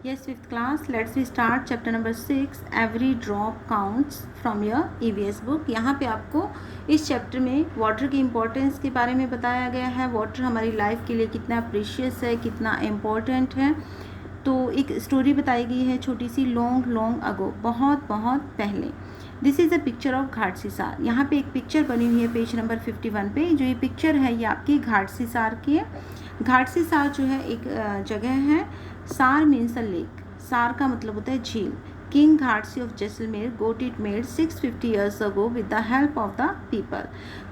Yes, fifth class. Let's we start chapter number 6. Every drop counts from your EVS book. यहाँ पे आपको इस chapter में water की इम्पोर्टेंस के बारे में बताया गया है. वाटर हमारी लाइफ के लिए कितना प्रीशियस है, कितना इम्पोर्टेंट है. तो एक स्टोरी बताई गई है छोटी सी. लॉन्ग अगो, बहुत बहुत पहले. This is a picture of Gadsisar. यहाँ पे एक पिक्चर बनी हुई है पेज नंबर 51 पे. जो ये पिक्चर है ये आपकी घाटसीसार की है. घाटसीसार जो है एक जगह है. सार मीन्स अ लेक. सार का मतलब होता है झील. King Gadsi of Jaisalmer got it made 650 years ago with the help of the people.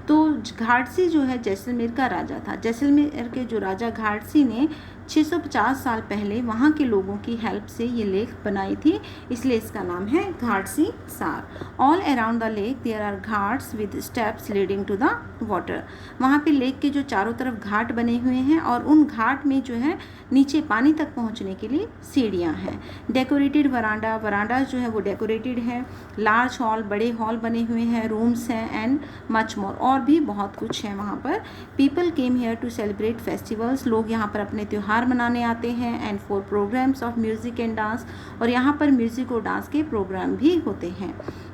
तो घाटसी जो है जैसलमेर का राजा था. जैसलमेर के जो राजा घाटसी ने 650 साल पहले वहाँ के लोगों की हेल्प से ये लेक बनाई थी, इसलिए इसका नाम है घाटसी सार. All around the lake there are ghats with steps leading to the water. वहाँ पे लेक के जो चारों तरफ घाट बने हुए हैं और उन घाट में जो है नीचे पानी तक पहुँचने के लिए सीढ़ियाँ हैं. डेकोरेटेड वरांडा जो है वो डेकोरेटेड है. लार्ज हॉल, बड़े हॉल बने हुए हैं. रूम्स हैं एंड मच मोर, और भी बहुत कुछ है वहाँ पर. People came here to celebrate festivals. लोग यहाँ पर अपने त्यौहार मनाने आते हैं. And for programmes of music and dance, और यहाँ पर म्यूजिक और डांस के प्रोग्राम भी होते हैं.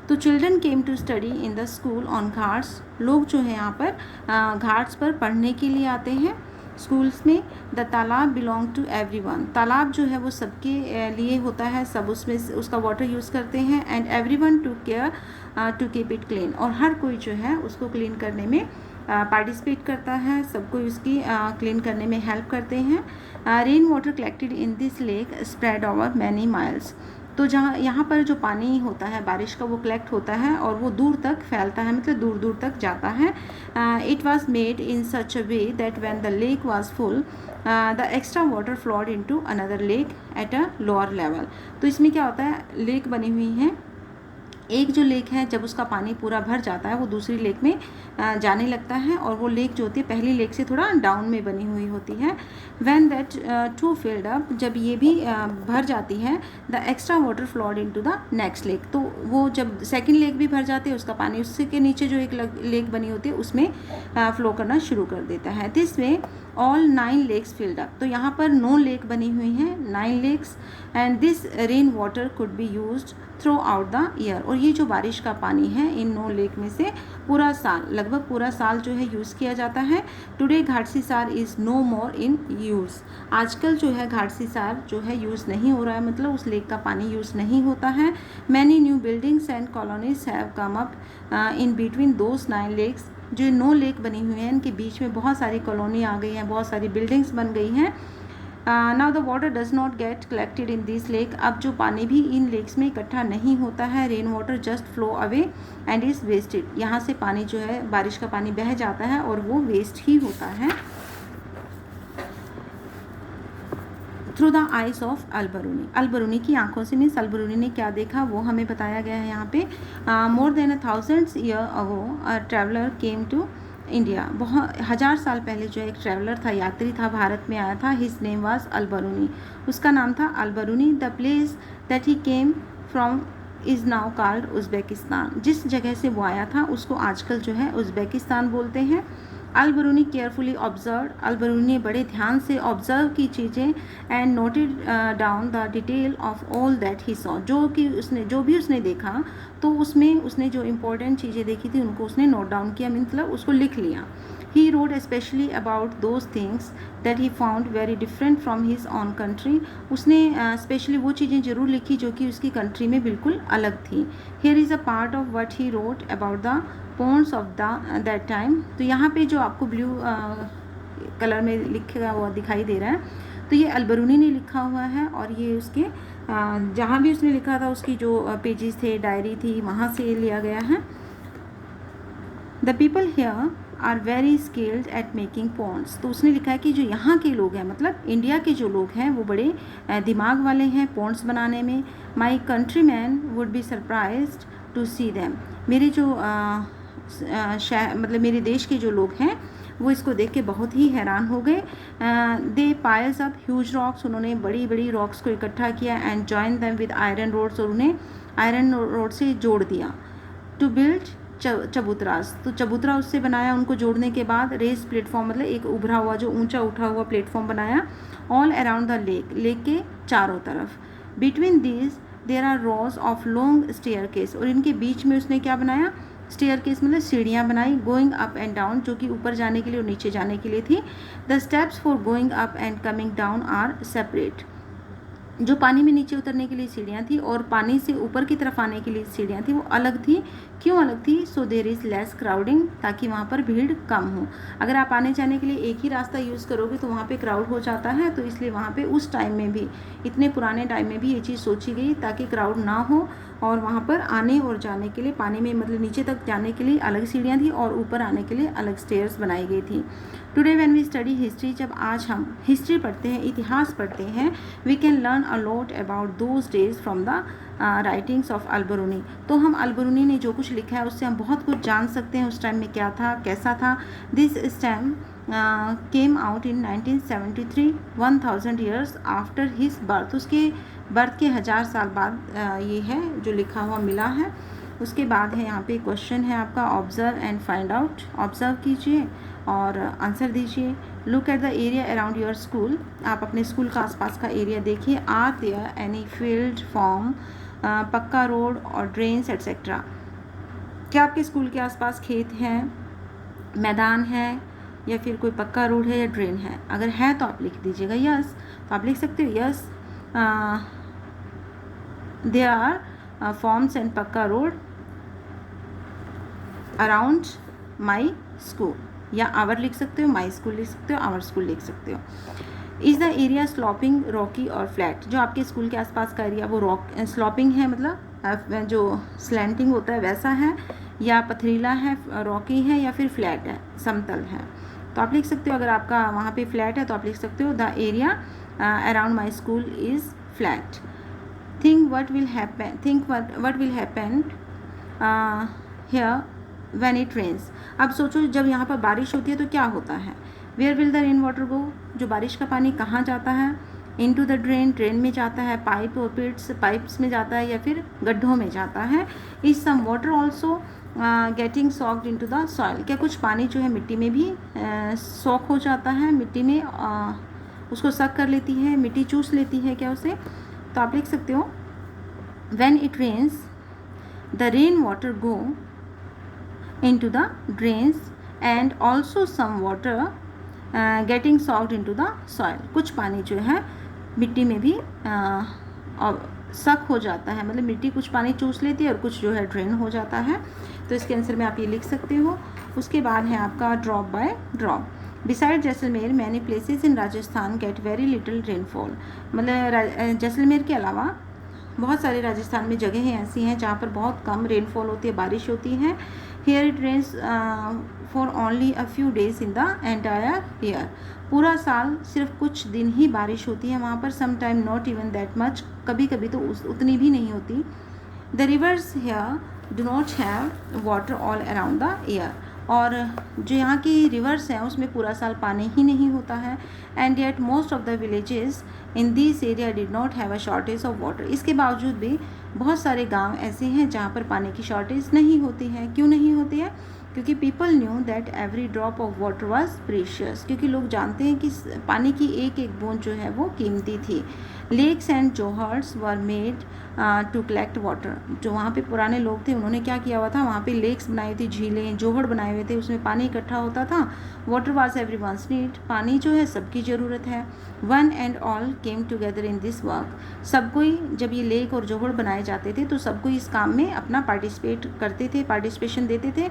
तो children came to study in the school on ghats. लोग जो है यहाँ पर घाट्स पर पढ़ने के लिए आते हैं स्कूल्स में. द तालाब बिलोंग टू एवरीवन. तालाब जो है वो सबके लिए होता है, सब उसमें उसका वाटर यूज़ करते हैं. And everyone to care to keep it clean. और हर कोई जो है उसको क्लीन करने में पार्टिसिपेट करता है. सबको उसकी क्लीन करने में हेल्प करते हैं. Rain water collected in this lake spread over many miles. तो जहाँ यहाँ पर जो पानी होता है बारिश का वो कलेक्ट होता है और वो दूर तक फैलता है, मतलब दूर दूर तक जाता है. It was made in such a way that when the lake was full the extra water flowed into another lake at a lower level. तो इसमें क्या होता है, लेक बनी हुई है. एक जो लेक है जब उसका पानी पूरा भर जाता है वो दूसरी लेक में जाने लगता है, और वो लेक जो होती है पहली लेक से थोड़ा डाउन में बनी हुई होती है. When that too filled up, जब ये भी भर जाती है, the extra water flowed into the next lake. तो वो जब सेकंड लेक भी भर जाती है उसका पानी उससे के नीचे जो एक लेक बनी होती है उसमें फ्लो करना शुरू कर देता है. This way all 9 lakes filled up. तो यहाँ पर 9 लेक बनी हुई हैं, 9 lakes. And this rain water could be used throughout the year. और ये जो बारिश का पानी है इन 9 लेक में से पूरा साल, लगभग पूरा साल जो है यूज़ किया जाता है. टुडे घाटसीसार is no more in use. आजकल जो है घाटसीसार जो है यूज़ नहीं हो रहा है, मतलब उस लेक का पानी यूज़ नहीं होता है. Many new buildings and colonies have come up in between those 9 lakes. जो 9 लेक बनी हुई हैं इनके बीच में बहुत सारी कॉलोनी आ गई हैं, बहुत सारी बिल्डिंग्स बन गई हैं. Now the water does not gate collected in this lake. अब जो पानी भी इन लेक्स में इकट्ठा नहीं होता है. Rain water just flow away and is wasted. यहाँ से पानी जो है बारिश का पानी बह जाता है और वो वेस्ट ही होता है. Through the eyes of Al-Biruni. Al-Biruni की आंखों से, मीन्स अलबरूनी ने क्या देखा वो हमें बताया गया है यहाँ पे. More than 1000 year ago a traveller came to India. बहुत 1000 साल पहले जो एक ट्रैवलर था, यात्री था, भारत में आया था. His name was Al-Biruni. उसका नाम था Al-Biruni. The place that he came from is now called Uzbekistan. जिस जगह से वो आया था उसको आजकल जो है उज़्बेकिस्तान बोलते हैं. Al-Biruni carefully observe. अलबरूनी ने बड़े ध्यान से ऑब्जर्व की चीज़ें. And noted down the detail of all that he saw. जो भी उसने देखा तो उसमें उसने जो इम्पोर्टेंट चीज़ें देखी थी उनको उसने नोट डाउन किया, मतलब उसको लिख लिया. He wrote specially about those things that he found very different from his own country. उसने स्पेशली वो चीज़ें ज़रूर लिखी जो कि उसकी कंट्री में बिल्कुल अलग थी. Here is a part of what he wrote about the ponds of that time. तो यहाँ पे जो आपको ब्लू कलर में लिखा हुआ दिखाई दे रहा है तो ये अलबरूनी ने लिखा हुआ है. और ये उसके जहाँ भी उसने लिखा था उसकी जो पेजेस थे, डायरी थी, वहाँ से लिया गया है. The people here are very skilled at making ponds. तो उसने लिखा है कि जो यहाँ के लोग हैं, मतलब इंडिया के जो लोग हैं वो बड़े दिमाग वाले हैं पॉन्ड्स बनाने में. My country man would be surprised to see them. मेरे जो मतलब मेरे देश के जो लोग हैं वो इसको देख के बहुत ही हैरान हो गए. They piles up huge rocks. उन्होंने बड़ी बड़ी रॉक्स को इकट्ठा किया. And join them with iron rods. और उन्हें आयरन रोड से जोड़ दिया. टू बिल्ड चबूतरास, तो चबूतरा उससे बनाया उनको जोड़ने के बाद। रेस प्लेटफॉर्म मतलब एक उभरा हुआ जो ऊंचा उठा हुआ प्लेटफॉर्म बनाया। All around the lake, lake के चारों तरफ। Between these there are rows of long staircase, और इनके बीच में उसने क्या बनाया, स्टेयरकेस मतलब सीढ़ियाँ बनाई। गोइंग अप एंड डाउन, जो कि ऊपर जाने के लिए और नीचे जाने के लिए थी। The steps for going up and coming down are separate, जो पानी में नीचे उतरने के लिए सीढ़ियाँ थी और पानी से ऊपर की तरफ आने के लिए सीढ़ियाँ थी, वो अलग थी। क्यों अलग थी? So there is less crowding, ताकि वहाँ पर भीड़ कम हो। अगर आप आने जाने के लिए एक ही रास्ता यूज़ करोगे तो वहाँ पे क्राउड हो जाता है, तो इसलिए वहाँ पे उस टाइम में भी, इतने पुराने टाइम में भी ये चीज़ सोची गई ताकि क्राउड ना हो। और वहाँ पर आने और जाने के लिए पानी में मतलब नीचे तक जाने के लिए अलग सीढ़ियाँ थी और ऊपर आने के लिए अलग स्टेयर्स बनाई गई थी। Today when we study history, जब आज हम हिस्ट्री पढ़ते हैं, इतिहास पढ़ते हैं, we can learn a lot about those days from the writings of Al-Biruni. तो हम अल-बरूनी ने जो कुछ लिखा है उससे हम बहुत कुछ जान सकते हैं उस टाइम में क्या था, कैसा था। This stamp came out in 1973, 1000 years after his birth. उसके बर्थ के 1000 साल बाद ये है जो लिखा हुआ मिला है। उसके बाद है यहाँ पे क्वेश्चन है आपका, observe and find out. Observe कीजिए और आंसर दीजिए। Look at the area around your school, आप अपने स्कूल का आसपास का एरिया देखिए। Are there any field, farm, pucca road और ड्रेन्स एट्सेट्रा। क्या आपके स्कूल के आसपास खेत हैं, मैदान है, या फिर कोई पक्का रोड है या ड्रेन है? अगर है तो आप लिख दीजिएगा यस, तो आप लिख सकते हो yes there are farms and pucca road around my school, या आवर लिख सकते हो, माई स्कूल लिख सकते हो, आवर स्कूल लिख सकते हो। Is the area sloping, Rocky और फ्लैट? जो आपके स्कूल के आसपास का एरिया वो स्लॉपिंग है, मतलब जो स्लैंटिंग होता है वैसा है, या पथरीला है, रॉकी है, या फिर फ्लैट है, समतल है? तो आप लिख सकते हो, अगर आपका वहाँ पे फ्लैट है तो आप लिख सकते हो the area around my school is flat. Think what will happen here when it rains. अब सोचो जब यहाँ पर बारिश होती है तो क्या होता है? Where will the rain water go? जो बारिश का पानी कहाँ जाता है? इनटू द ड्रेन, ड्रेन में जाता है, पाइप और पिट्स, पाइप्स में जाता है, या फिर गड्ढों में जाता है। Is some water also getting soaked into the soil? क्या कुछ पानी जो है मिट्टी में भी सॉक हो जाता है, मिट्टी में उसको सक कर लेती है, मिट्टी चूस लेती है क्या उसे? तो आप लिख सकते हो when it rains the rain water go into the drains and also some water getting soaked into the soil। कुछ पानी जो है मिट्टी में भी सक हो जाता है, मतलब मिट्टी कुछ पानी चूस लेती है और कुछ जो है ड्रेन हो जाता है। तो इसके आंसर में आप ये लिख सकते हो। उसके बाद है आपका drop by drop. Beside Jaisalmer many places in Rajasthan get very little rainfall, मतलब जैसलमेर के अलावा बहुत सारे राजस्थान में जगहें ऐसी हैं जहाँ पर बहुत कम रेनफॉल होती है, बारिश होती है। Here it rains for only a few days in the entire year। पूरा साल सिर्फ कुछ दिन ही बारिश होती है वहाँ पर। sometime not even that much, कभी कभी तो उतनी भी नहीं होती। The rivers here do not have water all around the year। और जो यहाँ की रिवर्स हैं उसमें पूरा साल पानी ही नहीं होता है। And yet most of the villages in this area did not have a shortage of water. इसके बावजूद भी बहुत सारे गांव ऐसे हैं जहाँ पर पानी की शॉर्टेज नहीं होती है। क्यों नहीं होती है? क्योंकि people knew that every drop of water was precious, क्योंकि लोग जानते हैं कि पानी की एक एक बूंद जो है वो कीमती थी। Lakes and johads were made to collect water. जो वहाँ पे पुराने लोग थे उन्होंने क्या किया हुआ था, वहाँ पे लेक्स बनाई हुई थी, झीलें, जोहड़ बनाए हुए थे, उसमें पानी इकट्ठा होता था। वाटर वाज एवरीवन्स नीड, पानी जो है सबकी ज़रूरत है। One and all came together in this work. सब कोई, जब ये लेक और जोहड़ बनाए जाते थे तो सब कोई इस काम में अपना पार्टिसिपेट करते थे, पार्टिसिपेशन देते थे।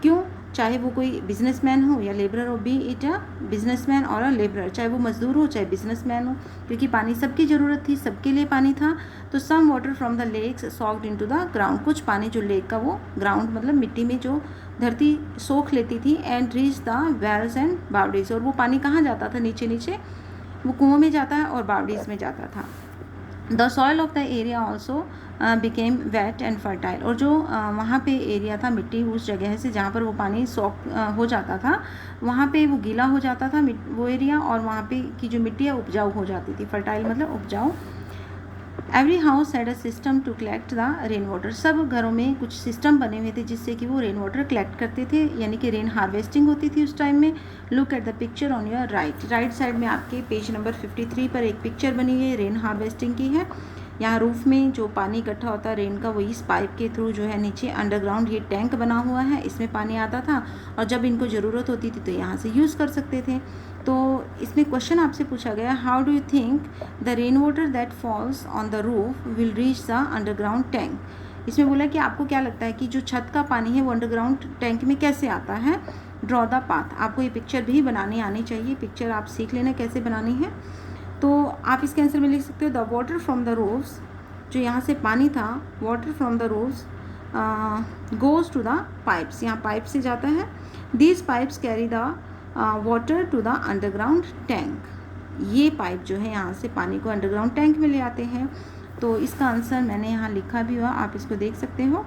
क्यों? चाहे वो कोई बिजनेसमैन हो या लेबरर हो, बी इट अ बिजनेसमैन और अ लेबरर, चाहे वो मजदूर हो चाहे बिजनेसमैन हो, क्योंकि पानी सबकी ज़रूरत थी, सबके लिए पानी था। तो some water from the lakes soaked into the ground. कुछ पानी जो लेक का वो ग्राउंड मतलब मिट्टी में जो धरती सोख लेती थी। And reach the wells and bawdis. और वो पानी कहाँ जाता था? नीचे नीचे वो कुओं में जाता है और बावडीज में जाता था। The soil of the area also became wet and fertile. और जो वहाँ पे एरिया था, मिट्टी उस जगह से जहाँ पर वो पानी सॉक हो जाता था, वहाँ पे वो गीला हो जाता था वो एरिया, और वहाँ पे की जो मिट्टी है उपजाऊ हो जाती थी। फर्टाइल मतलब उपजाऊ। Every house had a system to collect the rain water. सब घरों में कुछ सिस्टम बने हुए थे जिससे कि वो रेन वाटर कलेक्ट करते थे, यानी कि रेन हार्वेस्टिंग होती थी उस टाइम में। Look at the picture on your right side में आपके पेज नंबर 53 पर एक पिक्चर बनी हुई है, रेन हार्वेस्टिंग की है। यहाँ रूफ में जो पानी इकट्ठा होता है रेन का, वो इस पाइप के थ्रू जो है नीचे अंडरग्राउंड ये टैंक बना हुआ है, इसमें पानी आता था और जब इनको ज़रूरत होती थी तो यहाँ से यूज़ कर सकते थे। तो इसमें क्वेश्चन आपसे पूछा गया, how do you think the rain water that falls on the roof will reach the underground tank. इसमें बोला कि आपको क्या लगता है कि जो छत का पानी है वो अंडरग्राउंड टैंक में कैसे आता है। Draw the path. आपको ये पिक्चर भी बनानी आनी चाहिए, पिक्चर आप सीख लेना कैसे बनानी है। तो आप इसके आंसर में लिख सकते हो, the water from the roofs, जो यहाँ से पानी था, water from the roofs goes to the pipes, यहाँ पाइप से जाता है। These pipes carry the water to the underground tank. ये पाइप जो है यहाँ से पानी को अंडरग्राउंड टैंक में ले आते हैं। तो इसका आंसर मैंने यहाँ लिखा भी हुआ, आप इसको देख सकते हो।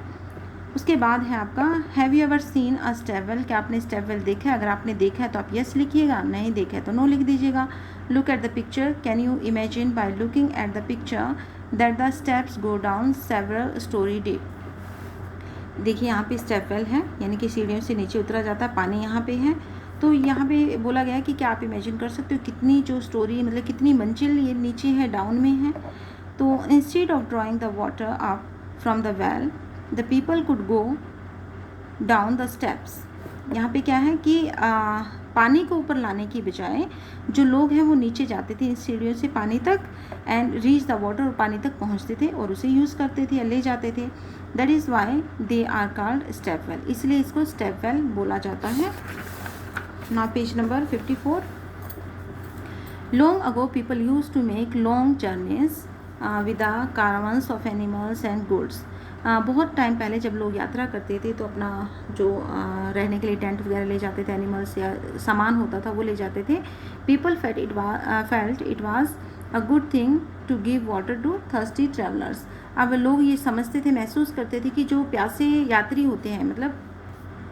उसके बाद है आपका, have you ever seen a step well. क्या आपने स्टेप वेल देखा है? अगर आपने देखा है तो आप यस लिखिएगा, नहीं देखा है तो नो लिख दीजिएगा। Look at the picture, can you imagine by looking at the picture that the steps go down several story deep. देखिए यहाँ पे स्टेप वेल है, यानी कि सीढ़ियों से नीचे उतरा जाता है, पानी यहाँ पे है। तो यहाँ पे बोला गया है कि क्या आप इमेजिन कर सकते हो कितनी जो स्टोरी, मतलब कितनी मंजिल ये नीचे है, डाउन में है। तो instead of drawing the water up from the well the people could go down the steps. यहाँ पे क्या है कि पानी को ऊपर लाने की बजाय जो लोग हैं वो नीचे जाते थे इन सीढ़ियों से पानी तक, एंड रीच द वाटर, और पानी तक पहुँचते थे और उसे यूज़ करते थे या ले जाते थे। That is why they are called step well, इसलिए इसको स्टेप वेल बोला जाता है। Now page number 54। Long ago people use to make long journeys with the caravans of animals and goods. बहुत टाइम पहले जब लोग यात्रा करते थे तो अपना जो रहने के लिए टेंट वगैरह ले जाते थे, एनिमल्स या सामान होता था वो ले जाते थे। People felt it was a good thing to give water to thirsty travellers. अब लोग ये समझते थे, महसूस करते थे कि जो प्यासे यात्री होते हैं, मतलब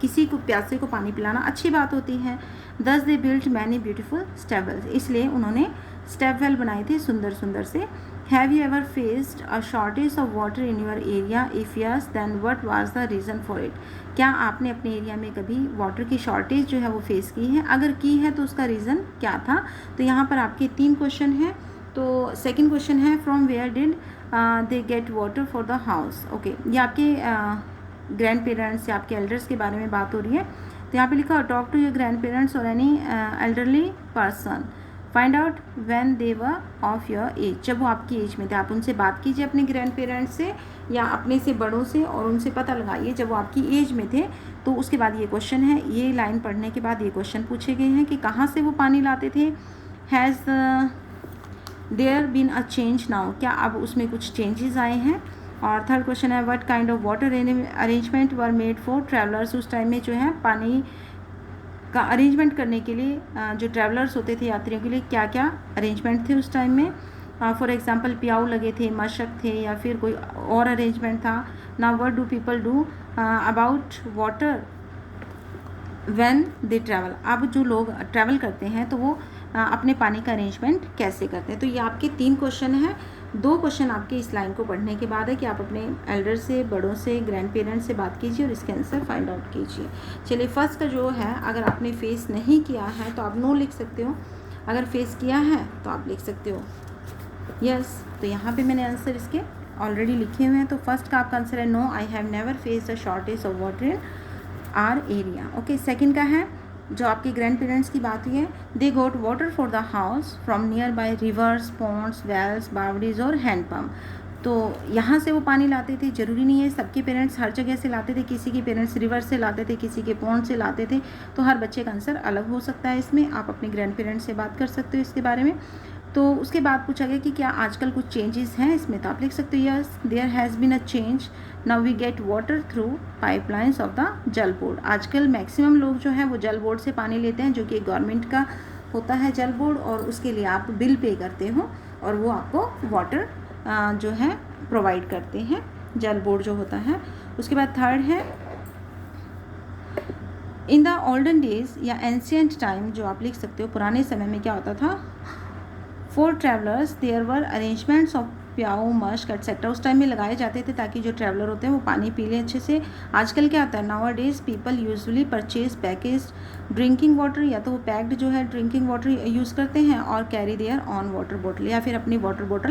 किसी को प्यासे को पानी पिलाना अच्छी बात होती है। Thus they built many beautiful step wells, इसलिए उन्होंने स्टेप वेल बनाए थे सुंदर सुंदर से। Have you ever faced a shortage of water in your area? If yes then what was the reason for it. क्या आपने अपने एरिया में कभी वाटर की शॉर्टेज जो है वो फेस की है? अगर की है तो उसका रीज़न क्या था? तो यहाँ पर आपके 3 क्वेश्चन हैं। तो सेकंड क्वेश्चन है, from where did they get water for the house. Okay, ये आपके ग्रैंड पेरेंट्स या आपके एल्डर्स के बारे में बात हो रही है। तो यहाँ पे लिखा, talk to your grandparents और any elderly person, find out when they were of your age. जब वो आपकी एज में थे आप उनसे बात कीजिए, अपने ग्रैंड पेरेंट्स से या अपने से बड़ों से, और उनसे पता लगाइए जब वो आपकी एज में थे। तो उसके बाद ये क्वेश्चन है, ये लाइन पढ़ने के बाद ये क्वेश्चन पूछे गए हैं कि कहाँ से वो पानी लाते थे। Has there been a change now, क्या अब उसमें कुछ चेंजेस आए हैं। और थर्ड क्वेश्चन है, what kind of water arrangement were made for travellers. उस टाइम में जो है पानी का अरेंजमेंट करने के लिए जो ट्रैवलर्स होते थे, यात्रियों के लिए क्या क्या अरेंजमेंट थे उस टाइम में। फॉर एग्जांपल प्याऊ लगे थे, मशक थे, या फिर कोई और अरेंजमेंट था। Now what do people do about water when they travel. अब जो लोग ट्रैवल करते हैं तो वो अपने पानी का अरेंजमेंट कैसे करते हैं। तो ये आपके 3 क्वेश्चन हैं। 2 क्वेश्चन आपके इस लाइन को पढ़ने के बाद है कि आप अपने एल्डर से, बड़ों से, ग्रैंड पेरेंट्स से बात कीजिए और इसके आंसर फाइंड आउट कीजिए। चलिए, फर्स्ट का जो है, अगर आपने फेस नहीं किया है तो आप नो लिख सकते हो, अगर फेस किया है तो आप लिख सकते हो यस। तो यहाँ पे मैंने आंसर इसके ऑलरेडी लिखे हुए हैं। तो फर्स्ट का आपका आंसर है no, I have never faced a shortage of water in our area. Okay, second का है, जो आपके ग्रैंड पेरेंट्स की बात हुई है, they got water for the house from nearby rivers, ponds, wells, bawdis और हैंड पम्प। तो यहाँ से वो पानी लाते थे, ज़रूरी नहीं है सबके पेरेंट्स हर जगह से लाते थे, किसी के पेरेंट्स रिवर से लाते थे, किसी के पॉन्ड से लाते थे। तो हर बच्चे का आंसर अलग हो सकता है इसमें, आप अपने ग्रैंड पेरेंट्स से बात कर सकते हो इसके बारे में। तो उसके बाद पूछा गया कि क्या आजकल कुछ चेंजेस हैं इसमें, तो आप लिख सकते हो yes, there has been a change, now we get water through pipelines of the Jal board. आजकल मैक्सिमम लोग जो हैं वो जल बोर्ड से पानी लेते हैं, जो कि गवर्नमेंट का होता है जल बोर्ड, और उसके लिए आप बिल पे करते हो और वो आपको वाटर जो है प्रोवाइड करते हैं, जल बोर्ड जो होता है। उसके बाद थर्ड है, इन द ओल्डन डेज या एंशियंट टाइम, जो आप लिख सकते हो पुराने समय में क्या होता था, for travellers there were arrangements of pyau, mashk etcetera उस टाइम में लगाए जाते थे ताकि जो ट्रैवलर होते हैं वो पानी पी लें अच्छे से। आजकल क्या होता है, नाउ अ days people usually purchase packaged drinking water, या तो वो पैक्ड जो है ड्रिंकिंग वाटर यूज़ करते हैं और carry their on water bottle, या फिर अपनी वाटर बॉटल